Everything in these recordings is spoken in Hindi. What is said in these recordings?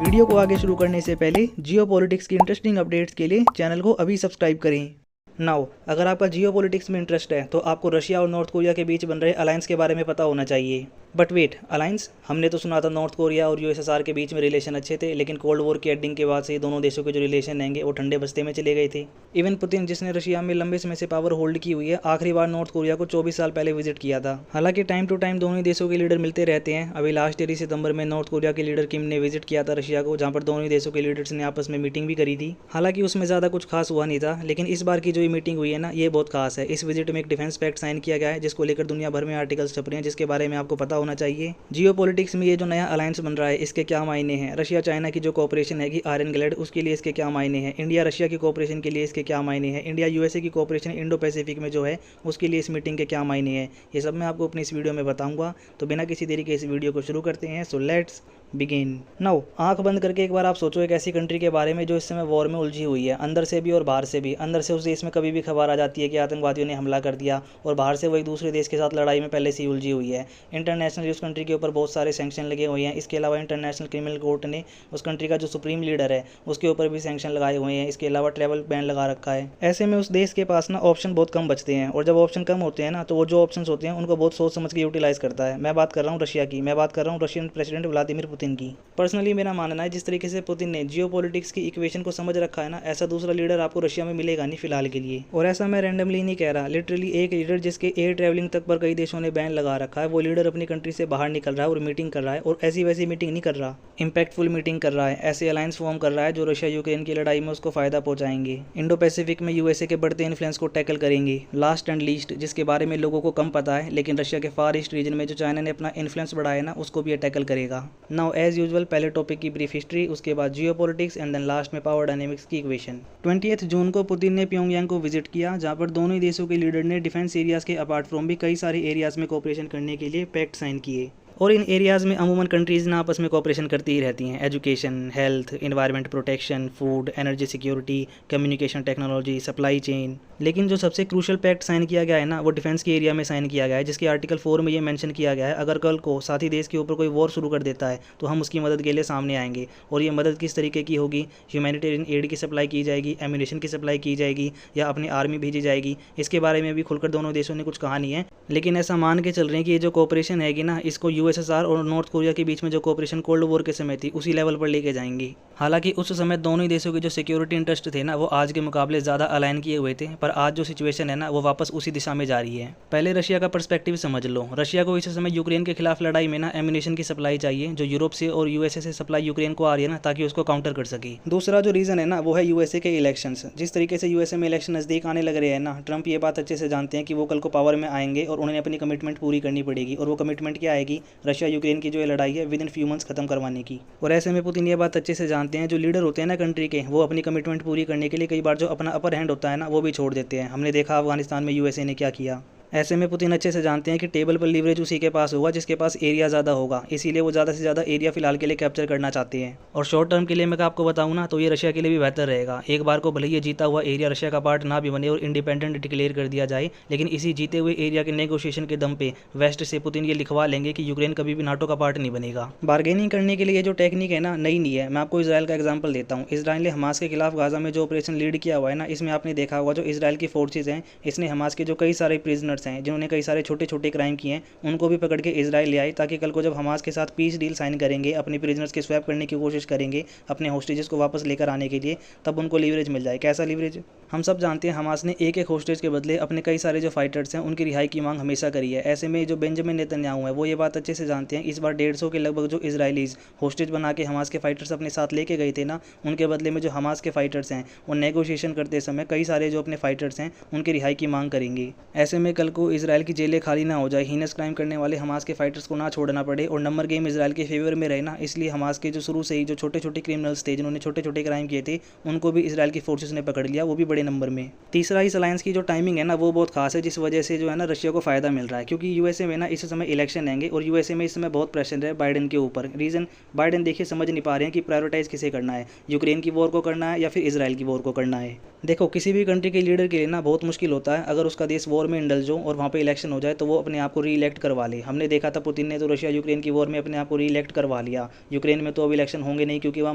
वीडियो को आगे शुरू करने से पहले जियो पॉलिटिक्स की इंटरेस्टिंग अपडेट्स के लिए चैनल को अभी सब्सक्राइब करें। नाउ अगर आपका जियो पॉलिटिक्स में इंटरेस्ट है तो आपको रशिया और नॉर्थ कोरिया के बीच बन रहे अलायंस के बारे में पता होना चाहिए। But wait, alliance? हमने तो सुना था नॉर्थ कोरिया और यूएसएसआर के बीच में रिलेशन अच्छे थे, लेकिन कोल्ड वॉर की एंडिंग के बाद से दोनों देशों के जो रिलेशन रहेंगे वो ठंडे बस्ते में चले गए थे। इवन पुतिन, जिसने रशिया में लंबे समय से पावर होल्ड की हुई है, आखिरी बार नॉर्थ कोरिया को 24 साल पहले विजिट किया था। हालांकि टाइम टू टाइम दोनों ही देशों के लीडर मिलते रहते हैं। अभी लास्ट ईयर सितंबर में नॉर्थ कोरिया के लीडर किम ने विजिट किया था रशिया को, जहाँ पर दोनों ही देशों के लीडर्स ने आपस में मीटिंग भी करी थी। हालांकि उसमें ज़्यादा कुछ खास हुआ नहीं था, लेकिन इस बार की जो मीटिंग हुई है ना, ये बहुत खास है। इस विजिट में एक डिफेंस पैक्ट साइन किया गया है, जिसको लेकर दुनिया भर में आर्टिकल्स छप रहे हैं, जिसके बारे में आपको पता होना चाहिए। जियो पॉलिटिक्स में ये जो नया अलायंस बन रहा है, इसके क्या मायने हैं? रशिया चाइना की जो कोऑपरेशन है आयरन ग्लैड, उसके लिए इसके क्या मायने हैं? इंडिया रशिया की कोऑपरेशन के लिए इसके क्या मायने हैं? इंडिया यूएसए की कोऑपरेशन इंडो पैसिफिक में जो है, उसके लिए इस मीटिंग के क्या मायने हैं? ये सब मैं आपको अपनी इस वीडियो में बताऊंगा। तो बिना किसी देरी के इस वीडियो को शुरू करते हैं। So let's begin now. आंख बंद करके एक बार आप सोचो एक ऐसी कंट्री के बारे में जो इस समय वॉर में उलझी हुई है, अंदर से भी और बाहर से भी। अंदर से उस देश में कभी भी खबर आ जाती है कि आतंकवादियों ने हमला कर दिया, और बाहर से वही दूसरे देश के साथ लड़ाई में पहले से ही उलझी हुई है। इंटरनेशनली उस कंट्री के ऊपर बहुत सारे सैंक्शन लगे हुए हैं। इसके अलावा इंटरनेशनल क्रिमिनल कोर्ट ने उस कंट्री का जो सुप्रीम लीडर है उसके ऊपर भी सैंक्शन लगाए हुए हैं। इसके अलावा ट्रैवल बैन लगा रखा है। ऐसे में उस देश के पास ना ऑप्शन बहुत कम बचते हैं, और जब ऑप्शन कम होते हैं ना, तो वो जो ऑप्शन होते हैं उनको बहुत सोच समझ के यूटिलाइज करता है। मैं बात कर रहा हूँ रशिया की, मैं बात कर रहा हूँ रशियन प्रेसिडेंट व्लादिमीर पुतिन की। पर्सनली मेरा मानना है, जिस तरीके से पुतिन ने जियो पॉलिटिक्स की इक्वेशन को समझ रखा है ना, ऐसा दूसरा लीडर आपको रशिया में मिलेगा नहीं फिलहाल के लिए। और ऐसा मैं रैंडमली नहीं कह रहा, लिटरली एक लीडर जिसके एयर ट्रैवलिंग तक पर कई देशों ने बैन लगा रखा है, वो लीडर अपनी कंट्री से बाहर निकल रहा है और मीटिंग कर रहा है। और ऐसी वैसी मीटिंग नहीं कर रहा, इंपैक्टफुल मीटिंग कर रहा है। ऐसे अलायंस फॉर्म कर रहा है जो रशिया यूक्रेन की लड़ाई में उसको फायदा पहुंचाएंगे। इंडो पैसिफिक में यूएसए के बढ़ते इन्फ्लुएंस को टैकल करेंगे। लास्ट एंड लीस्ट, जिसके बारे में लोगों को कम पता है, लेकिन रशिया के फार ईस्ट रीजन में जो चाइना ने अपना इन्फ्लुएंस बढ़ाया है ना, उसको भी ये टैकल करेगा। नाउ एज यूजुअल, पहले टॉपिक की ब्रीफ हिस्ट्री, उसके बाद geopolitics, and then last में पावर डायनेमिक्स की इक्वेशन। 20 जून को पुतिन ने प्योंगयांग को विजिट किया, जहां पर दोनों ही देशों के लीडर ने डिफेंस एरियाज के अपार्ट फ्रॉम भी कई सारे एरियाज में कोऑपरेशन करने के लिए पैक्ट साइन किए। और इन एरियाज़ में अमूमन कंट्रीज़ ना आपस में कोऑपरेशन करती ही रहती हैं। Education, health, environment protection, food, energy security, communication technology, supply chain. लेकिन जो सबसे क्रूशल पैक्ट साइन किया गया है ना, वो डिफेंस के एरिया में साइन किया गया है, जिसके आर्टिकल 4 में ये मेंशन किया गया है, अगर कल को साथी देश के ऊपर कोई वॉर शुरू कर देता है तो हम उसकी मदद के लिए सामने आएंगे। और ये मदद किस तरीके की होगी? ह्यूमैनिटेरियन एड की सप्लाई की जाएगी, एम्यूनेशन की सप्लाई की जाएगी, या अपनी आर्मी भेजी जाएगी। इसके बारे में भी खुलकर दोनों देशों ने कुछ कहा नहीं है, लेकिन ऐसा मान के चल रहे हैं कि ये जो कोऑपरेशन हैगी ना, इसको यूएसएसआर और नॉर्थ कोरिया के बीच में जो कोऑपरेशन कोल्ड वॉर के समय थी, उसी लेवल पर लेके जाएंगे। हालांकि उस समय दोनों ही देशों के जो सिक्योरिटी इंटरेस्ट थे ना, वो आज के मुकाबले ज़्यादा अलाइन किए हुए थे, पर आज जो सिचुएशन है ना, वो वापस उसी दिशा में जा रही है। पहले रशिया का पर्सपेक्टिव समझ लो। रशिया को इस समय यूक्रेन के खिलाफ लड़ाई में ना एम्यूनेशन की सप्लाई चाहिए, जो यूरोप से और यूएसए से सप्लाई यूक्रेन को आ रही है ना, ताकि उसको काउंटर कर सके। दूसरा जो रीज़न है ना, वो है यूएसए के इलेक्शंस। जिस तरीके से यूएसए में इलेक्शन नज़दीक आने लग रहे हैं ना, ट्रंप ये बात अच्छे से जानते हैं कि वो कल को पावर में आएंगे और उन्हें अपनी कमिटमेंट पूरी करनी पड़ेगी। और वो कमिटमेंट क्या आएगी? रशिया यूक्रेन की जो लड़ाई है विद इन फ्यू मंथ्स खत्म करवाने की। और ऐसे में पुतिन ये बात अच्छे से जानते हैं, जो लीडर होते हैं ना कंट्री के, वो अपनी कमिटमेंट पूरी करने के लिए कई बार जो अपना अपर हैंड होता है ना, वो भी छोड़ देते हैं। हमने देखा अफगानिस्तान में यूएसए ने क्या किया। ऐसे में पुतिन अच्छे से जानते हैं कि टेबल पर लीवरेज उसी के पास होगा जिसके पास एरिया ज़्यादा होगा, इसीलिए वो ज़्यादा से ज़्यादा एरिया फिलहाल के लिए कैप्चर करना चाहते हैं। और शॉर्ट टर्म के लिए मैं आपको बताऊं ना, तो ये रशिया के लिए भी बेहतर रहेगा। एक बार को भले ये जीता हुआ एरिया रशिया का पार्ट ना भी बने और इंडिपेंडेंट डिक्लेयर कर दिया जाए, लेकिन इसी जीते हुए एरिया के नेगोशिएशन के दम पे वेस्ट से पुतिन ये लिखवा लेंगे कि यूक्रेन कभी भी नाटो का पार्ट नहीं बनेगा। बार्गेनिंग करने के लिए ये जो टेक्निक है ना, नई नहीं है। मैं आपको इसराइल का एग्जाम्पल देता हूँ। इसराइल ने हमास के खिलाफ गाजा में जो ऑपरेशन लीड किया हुआ है ना, इसमें आपने देखा होगा जो इसराइल की फोर्सेज हैं, इसने हमास के जो कई सारे प्रिजनर्स हैं, जिन्होंने कई सारे छोटे छोटे क्राइम किए हैं, उनको भी पकड़ के इजराइल ले आई, ताकि कल को जब हमास के साथ पीस डील साइन करेंगे, अपने प्रिजनर्स के स्वैप करने की कोशिश करेंगे, अपने होस्टेजेस को वापस लेकर आने के लिए, तब उनको लीवरेज मिल जाए। कैसा लीवरेज? हम सब जानते हैं हमास ने एक एक होस्टेज के बदले अपने कई सारे जो फाइटर्स हैं उनकी रिहाई की मांग हमेशा करी है। ऐसे में जो बेंजामिन नेतन्याहू है, वो ये बात अच्छे से जानते हैं। इस बार 150 के लगभग जो इजराइलीज होस्टेज बना के हमास के फाइटर्स अपने साथ लेके गए थे ना, उनके बदले में जो हमास के फाइटर्स हैं, वो नेगोशिएशन करते समय कई सारे जो अपने फाइटर्स हैं उनकी रिहाई की मांग करेंगे। ऐसे में कल को इसराइल की जेलें खाली ना हो जाए, हीनस क्राइम करने वाले हमास के फाइटर्स को ना छोड़ना पड़े, और नंबर गेम इसराइल के फेवर में रहे ना, इसलिए हमास के जो शुरू से ही जो छोटे छोटे क्रिमिनल्स थे, जिन्होंने छोटे छोटे क्राइम किए थे, उनको भी इसराइल की फोर्सेस ने पकड़ लिया, वो भी बड़े नंबर में। तीसरा, इस अलायंस की जो टाइमिंग है ना, वो बहुत खास है, जिस वजह से जो है ना रशिया को फायदा मिल रहा है, क्योंकि यूएसए में ना इस समय इलेक्शन आएंगे, और यूएसए में इस समय बहुत प्रेशर है बाइडेन के ऊपर। रीजन, बाइडेन देखिए समझ नहीं पा रहे हैं कि प्रायोरिटाइज किसे करना है, यूक्रेन की वॉर को करना है या फिर इसराइल की वॉर को करना है। देखो, किसी भी कंट्री के लीडर के लिए ना बहुत मुश्किल होता है अगर उसका देश वॉर में इंडल्ज हो और वहाँ पे इलेक्शन हो जाए तो वो अपने आप को री इलेक्ट करवा ले। हमने देखा था पुतिन ने तो रशिया यूक्रेन की वॉर में अपने आप को री इलेक्ट करवा लिया। यूक्रेन में तो अब इलेक्शन होंगे नहीं क्योंकि वहाँ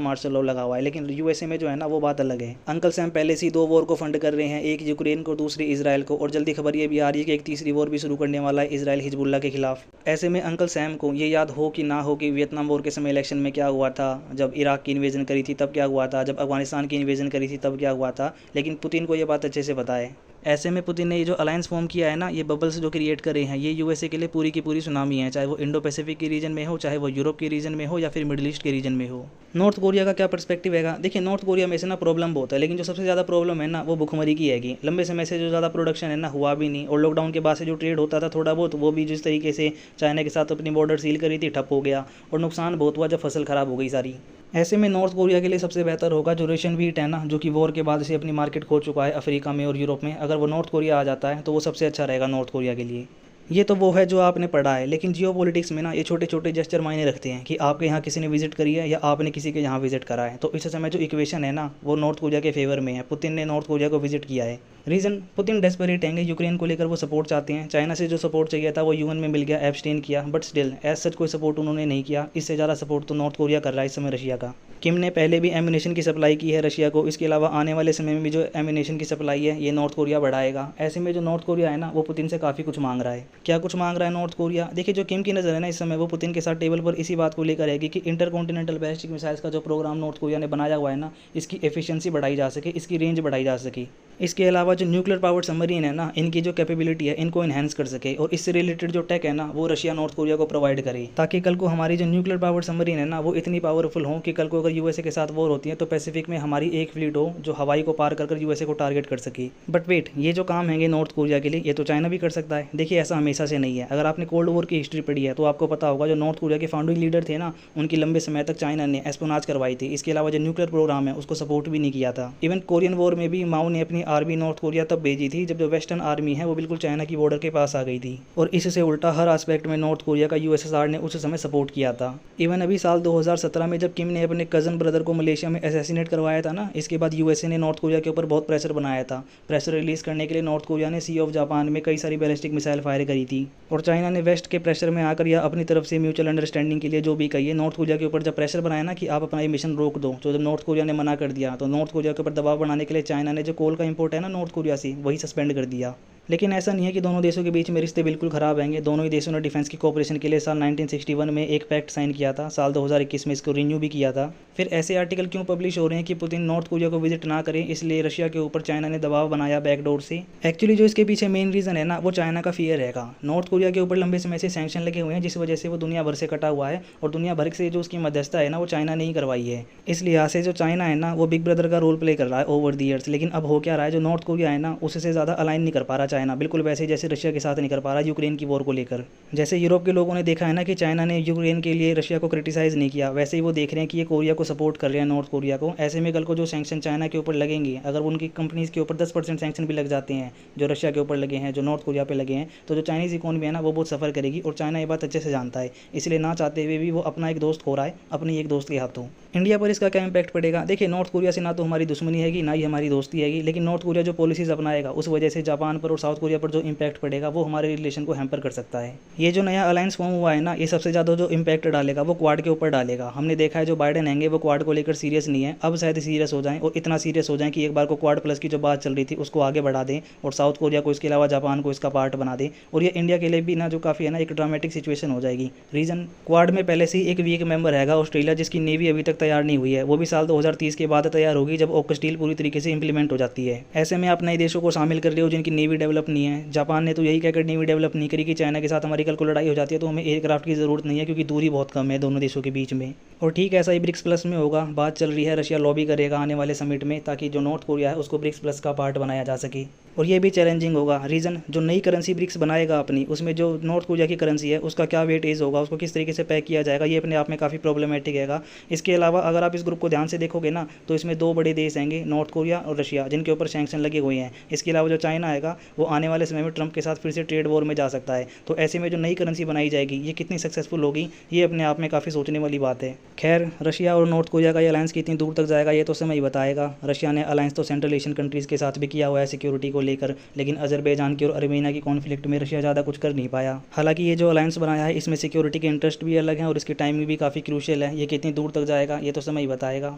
मार्शल लॉ लगा हुआ है, लेकिन यूएसए में जो है ना वो बात अलग है। अंकल सैम पहले से ही 2 वॉर को फंड कर रहे हैं, एक यूक्रेन को, दूसरी इसराइल को, और जल्दी खबर ये भी आ रही है कि एक तीसरी वॉर भी शुरू करने वाला है इसराइल हिजबुल्ला के खिलाफ। ऐसे में अंकल सैम को ये याद हो कि ना हो कि वियतनाम वॉर के समय इलेक्शन में क्या हुआ था, जब इराक की इन्वेजन करी थी तब क्या हुआ था, जब अफगानिस्तान की इन्वेजन करी थी तब क्या हुआ था, लेकिन पुतिन को ये बात अच्छे से पता है। ऐसे में पुतिन ने ये जो अलायंस फॉर्म किया है ना, ये बबल्स जो क्रिएट करे हैं, ये यूएसए के लिए पूरी की पूरी सुनामी है, चाहे वो इंडो पैसिफिक के रीजन में हो, चाहे वो यूरोप के रीजन में हो, या फिर मिडिल ईस्ट के रीजन में हो। नॉर्थ कोरिया का क्या पर्सपेक्टिव है? देखिए, नॉर्थ कोरिया में से ना प्रॉब्लम बहुत है, लेकिन जो सबसे ज़्यादा प्रॉब्लम है ना वो भुखमरी की है कि लंबे समय से जो ज़्यादा प्रोडक्शन है ना हुआ भी नहीं, और लॉकडाउन के बाद से जो ट्रेड होता था थोड़ा बहुत, वो भी जिस तरीके से चाइना के साथ अपनी बॉर्डर सील करी थी ठप हो गया, और नुकसान बहुत हुआ जब फसल ख़राब हो गई सारी। ऐसे में नॉर्थ कोरिया के लिए सबसे बेहतर होगा जो रशियन व्हीट है ना, जो कि वॉर के बाद से अपनी मार्केट खो चुका है अफ्रीका में और यूरोप में, अगर वो नॉर्थ कोरिया आ जाता है तो वो सबसे अच्छा रहेगा नॉर्थ कोरिया के लिए। ये तो वो है जो आपने पढ़ा है, लेकिन जियो पॉलिटिक्स में ना ये छोटे छोटे जेस्चर मायने रखते हैं कि आपके यहाँ किसी ने विजिट करी है या आपने किसी के यहाँ विजिट करा है। तो इस समय जो इक्वेशन है ना वो नॉर्थ कोरिया के फेवर में है। पुतिन ने नॉर्थ कोरिया को विजिट किया है। रीज़न, पुतिन डेस्परेट हैं, यूक्रेन को लेकर वो सपोर्ट चाहते हैं। चाइना से जो सपोर्ट चाहिए था वो यूएन में मिल गया, एब्सटेन किया, बट स्टिल एज सच कोई सपोर्ट उन्होंने नहीं किया। इससे ज़्यादा सपोर्ट तो नॉर्थ कोरिया कर रहा है इस समय रशिया का। किम ने पहले भी एम्यूनेशन की सप्लाई की है रशिया को, इसके अलावा आने वाले समय में भी जो एम्यूनेशन की सप्लाई है ये नॉर्थ कोरिया बढ़ाएगा। ऐसे में जो नॉर्थ कोरिया है ना वो पुतिन से काफ़ी कुछ मांग रहा है। क्या कुछ मांग रहा है नॉर्थ कोरिया? देखिए, जो किम की नज़र है ना इस समय वो पुतिन के साथ टेबल पर इसी बात को लेकर रहेगी कि इंटरकॉन्टिनेंटल बैलिस्टिक मिसाइल्स का जो प्रोग्राम नॉर्थ कोरिया ने बनाया हुआ है ना, इसकी एफिशिएंसी बढ़ाई जा सके, इसकी रेंज बढ़ाई जा सके। इसके अलावा जो न्यूक्लियर पावर्ड सबमरीन है ना, इनकी जो कैपेबिलिटी है इनको इन्हेंस कर सके, और इससे रिलेटेड जो टेक है ना वो रशिया नॉर्थ कोरिया को प्रोवाइड करे, ताकि कल को हमारी जो न्यूक्लियर पावर्ड सबमरीन है ना वो इतनी पावरफुल हो कि कल को अगर यूएसए के साथ वॉर होती है तो पैसिफिक में हमारी एक फ्लीट हो जो हवाई को पार कर यूएसए को टारगेट कर सके। बट वेट, ये जो काम है नॉर्थ कोरिया के लिए ये तो चाइना भी कर सकता है। देखिए, ऐसा हमेशा से नहीं है। अगर आपने कोल्ड वॉर की हिस्ट्री पढ़ी है तो आपको पता होगा जो नॉर्थ कोरिया के फाउंडिंग लीडर थे ना, उनकी लंबे समय तक चाइना ने एस्पोनाज करवाई थी। इसके अलावा जो न्यूक्लियर प्रोग्राम है उसको सपोर्ट भी नहीं किया था। इवन कोरियन वॉर में भी माओ ने अपनी आर्मी नॉर्थ कोरिया तब भेजी थी जब जो वेस्टर्न आर्मी है वो बिल्कुल चाइना की बॉर्डर के पास आ गई थी, और इससे उल्टा हर एस्पेक्ट में नॉर्थ कोरिया का यूएसएसआर ने उस समय सपोर्ट किया था। इवन अभी साल 2017 में जब किम ने अपने कजन ब्रदर को मलेशिया में असैसिनेट करवाया था ना, इसके बाद यूएसए ने नॉर्थ कोरिया के ऊपर बहुत प्रेशर बनाया था। प्रेशर रिलीज करने के लिए नॉर्थ कोरिया ने सी ऑफ जापान में कई सारी बैलिस्टिक मिसाइल फायर करी थी, और चाइना ने वेस्ट के प्रेशर में आकर या अपनी तरफ से म्यूचुअल अंडरस्टैंडिंग के लिए जो भी कही है, नॉर्थ कोरिया के ऊपर जब प्रेशर बनाया ना कि आप अपना ये मिशन रोक दो, तो जब नॉर्थ कोरिया ने मना कर दिया तो नॉर्थ कोरिया के ऊपर दबाव बनाने के लिए चाइना ने जो कोल का इंपोर्ट है ना नॉर्थ कोरिया से, वही सस्पेंड कर दिया। लेकिन ऐसा नहीं है कि दोनों देशों के बीच में रिश्ते बिल्कुल ख़राब हैंगे। दोनों ही देशों ने डिफेंस की कोऑपरेशन के लिए साल 1961 में एक पैक्ट साइन किया था, साल 2021 में इसको रिन्यू भी किया था। फिर ऐसे आर्टिकल क्यों पब्लिश हो रहे हैं कि पुतिन नॉर्थ कोरिया को विजिट ना करें, इसलिए रशिया के ऊपर चाइना ने दबाव बनाया बैकडोर से। एक्चुअली जो इसके पीछे मेन रीज़न है ना वो चाइना का फियर रहेगा। नॉर्थ कोरिया के ऊपर लंबे समय से सैंक्शन लगे हुए हैं, जिस वजह से वो दुनिया भर से कटा हुआ है, और दुनिया भर से जो उसकी मध्यस्थता है ना वो चाइना ने ही करवाई है। इस लिहाज से जो चाइना है ना वो बिग ब्रदर का रोल प्ले कर रहा है ओवर द ईयर्स। लेकिन अब हो क्या रहा है, जो नॉर्थ कोरिया है ना उससे ज़्यादा अलाइन नहीं कर पा रहा चाइना, बिल्कुल वैसे जैसे रशिया के साथ नहीं कर पा रहा यूक्रेन की वॉर को लेकर। जैसे यूरोप के लोगों ने देखा है ना कि चाइना ने यूक्रेन के लिए रशिया को क्रिटिसाइज़ नहीं किया, वैसे ही वो देख रहे हैं कि ये कोरिया को सपोर्ट कर रहे हैं नॉर्थ कोरिया को। ऐसे में कल को जो सैंक्शन चाइना के ऊपर लगेंगे, अगर उनकी कंपनीज़ के ऊपर 10% सैंक्शन भी लग जाते हैं जो रशिया के ऊपर लगे हैं, जो नॉर्थ कोरिया पे लगे हैं, तो जो चाइनीज़ इकोनॉमी है ना वो बहुत सफ़र करेगी, और चाइना ये बात अच्छे से जानता है। इसलिए ना चाहते हुए भी वो अपना एक दोस्त खो रहा है अपने एक दोस्त के हाथों। इंडिया पर इसका क्या इंपैक्ट पड़ेगा? देखिए, नॉर्थ कोरिया से ना तो हमारी दुश्मनी हैगी ना ही हमारी दोस्ती हैगी, लेकिन नॉर्थ कोरिया जो पॉलिसीज़ अपनाएगा उस वजह से जापान पर और साउथ कोरिया पर जो इंपैक्ट पड़ेगा वो हमारे रिलेशन को हैम्पर कर सकता है। ये जो नया अलायंस फॉर्म हुआ है ना, ये सबसे ज़्यादा जो इंपैक्ट डालेगा वो क्वाड के ऊपर डालेगा। हमने देखा है जो बाइडेन हैंगे वो क्वाड को लेकर सीरियस नहीं है, अब शायद सीरियस हो जाएं, और इतना सीरियस हो जाएं कि एक बार को क्वाड प्लस की जो बात चल रही थी उसको आगे बढ़ा दें, और साउथ कोरिया को इसके अलावा जापान को इसका पार्ट बना दें। और ये इंडिया के लिए भी ना जो काफ़ी है ना एक ड्रामेटिक सिचुएशन हो जाएगी। रीज़न, क्वाड में पहले से ही एक वीक मेंबर हैगा ऑस्ट्रेलिया, जिसकी नेवी अभी तक तैयार नहीं हुई है, वो भी साल 2030 के बाद तैयार होगी जब ऑक्स डील पूरी तरीके से इंप्लीमेंट हो जाती है। ऐसे में आप नए देशों को शामिल कर रहे हो जिनकी नेवी डेवलप नहीं है। जापान ने तो यही कहकर नेवी डेवलप नहीं करी कि चाइना के साथ हमारी कल को लड़ाई हो जाती है तो हमें एयरक्राफ्ट की ज़रूरत नहीं है, क्योंकि दूरी बहुत कम है दोनों देशों के बीच में। और ठीक ऐसा ही ब्रिक्स प्लस में होगा। बात चल रही है रशिया लॉबी करेगा आने वाले समिट में, ताकि जो नॉर्थ कोरिया है उसको ब्रिक्स प्लस का पार्ट बनाया जा सके। और ये भी चैलेंजिंग होगा। रीज़न, जो नई करेंसी ब्रिक्स बनाएगा अपनी, उसमें जो नॉर्थ कोरिया की करेंसी है उसका क्या वेटेज होगा, उसको किस तरीके से पैक किया जाएगा, ये अपने आप में काफ़ी प्रॉब्लमेटिक हैगा। इसके अलावा अगर आप इस ग्रुप को ध्यान से देखोगे ना तो इसमें 2 बड़े देश हैंगे, नॉर्थ कोरिया और रशिया, जिनके ऊपर सैंक्शन लगे हुए हैं। इसके अलावा जो चाइना आएगा वो आने वाले समय में ट्रंप के साथ फिर से ट्रेड वॉर में जा सकता है। तो ऐसे में जो नई करेंसी बनाई जाएगी ये कितनी सक्सेसफुल होगी, ये अपने आप में काफ़ी सोचने वाली बात है। खैर, रशिया और नॉर्थ कोरिया का ये अलायंस कितनी दूर तक जाएगा ये तो समय ही बताएगा। रशिया ने अलायंस तो सेंट्रल एशियन कंट्रीज़ के साथ भी किया हुआ है सिक्योरिटी को लेकर, लेकिन अजरबैजान की और अर्मेनिया की कॉन्फ्लिक्ट में रशिया ज़्यादा कुछ कर नहीं पाया। हालांकि ये जो अलायंस बनाया है इसमें सिक्योरिटी के इंटरेस्ट भी अलग हैं और इसकी टाइमिंग भी काफ़ी क्रूशियल है। ये कितनी दूर तक जाएगा ये तो समय ही बताएगा।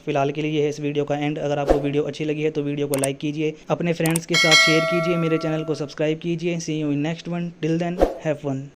फिलहाल के लिए ये है इस वीडियो का एंड। अगर आपको वीडियो अच्छी लगी है तो वीडियो को लाइक कीजिए, अपने फ्रेंड्स के साथ शेयर कीजिए, मेरे चैनल को सब्सक्राइब कीजिए। See you in next one, till then have fun.